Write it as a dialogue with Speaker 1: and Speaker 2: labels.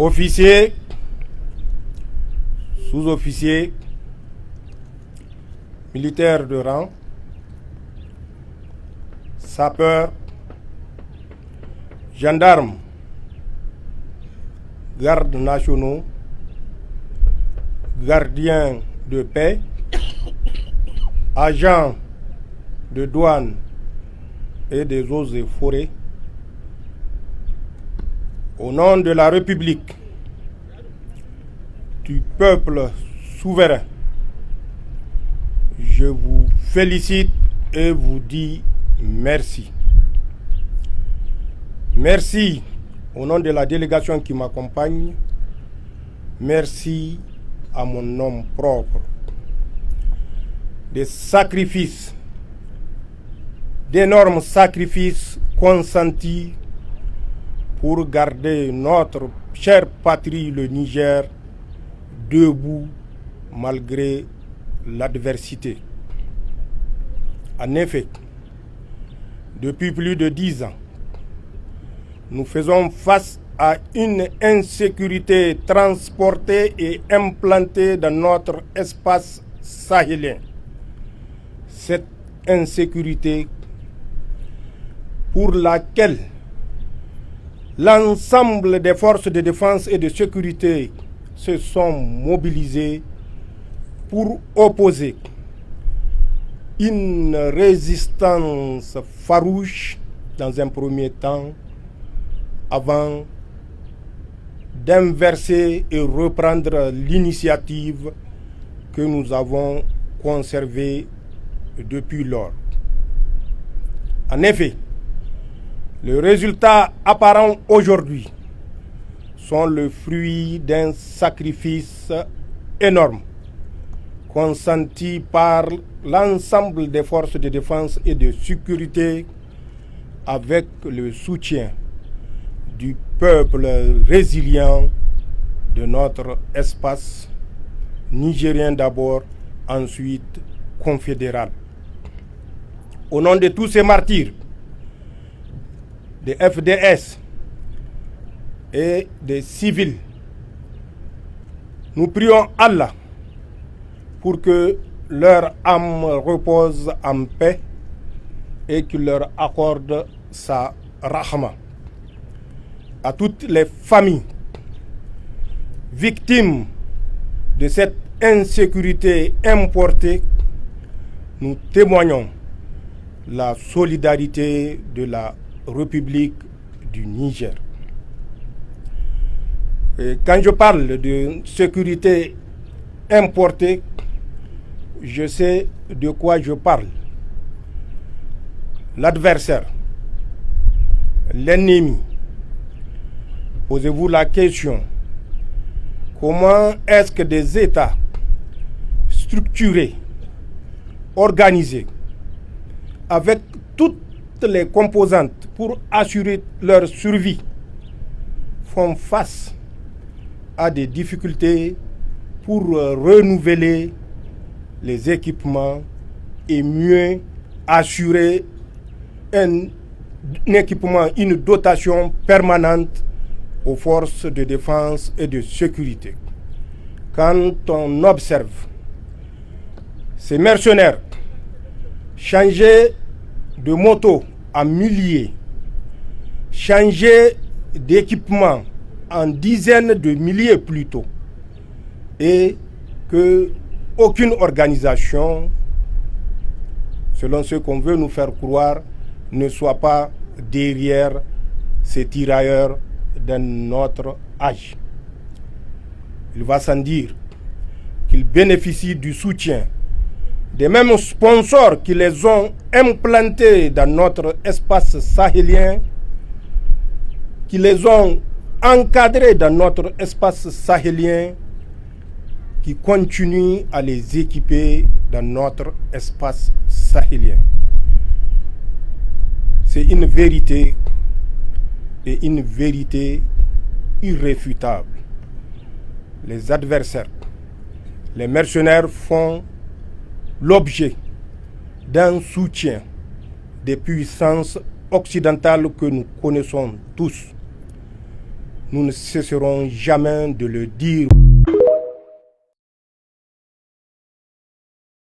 Speaker 1: officiers, sous-officiers, militaires de rang, sapeurs, gendarmes, gardes nationaux, gardiens de paix, agents de douane et des eaux et forêts, au nom de la République, du peuple souverain, je vous félicite et vous dis merci. Merci au nom de la délégation qui m'accompagne. Merci à mon nom propre. Des sacrifices, d'énormes sacrifices consentis pour garder notre chère patrie, le Niger, debout malgré l'adversité. En effet, depuis plus de 10 ans, nous faisons face à une insécurité transportée et implantée dans notre espace sahélien. Cette insécurité pour laquelle l'ensemble des forces de défense et de sécurité se sont mobilisées pour opposer une résistance farouche dans un premier temps avant d'inverser et reprendre l'initiative que nous avons conservée depuis lors. En effet, les résultats apparents aujourd'hui sont le fruit d'un sacrifice énorme consenti par l'ensemble des forces de défense et de sécurité avec le soutien du peuple résilient de notre espace nigérien d'abord, ensuite confédéral. Au nom de tous ces martyrs, des FDS et des civils, nous prions Allah pour que leur âme repose en paix et qu'il leur accorde sa rahma. À toutes les familles victimes de cette insécurité importée, nous témoignons la solidarité de la République du Niger. Et quand je parle de sécurité importée, je sais de quoi je parle. L'adversaire, l'ennemi. Posez-vous la question, comment est-ce que des États structurés, organisés, avec toutes les composantes pour assurer leur survie, font face à des difficultés pour renouveler les équipements et mieux assurer un équipement, une dotation permanente aux forces de défense et de sécurité. Quand on observe ces mercenaires changer de moto en milliers, changer d'équipement en dizaines de milliers plutôt, et que aucune organisation, selon ce qu'on veut nous faire croire, ne soit pas derrière ces tirailleurs d'un autre âge. Il va sans dire qu'ils bénéficient du soutien des mêmes sponsors qui les ont implantés dans notre espace sahélien, qui les ont encadrés dans notre espace sahélien, qui continuent à les équiper dans notre espace sahélien. C'est une vérité et une vérité irréfutable. Les adversaires, les mercenaires font l'objet d'un soutien des puissances occidentales que nous connaissons tous. nous ne cesserons jamais de le dire.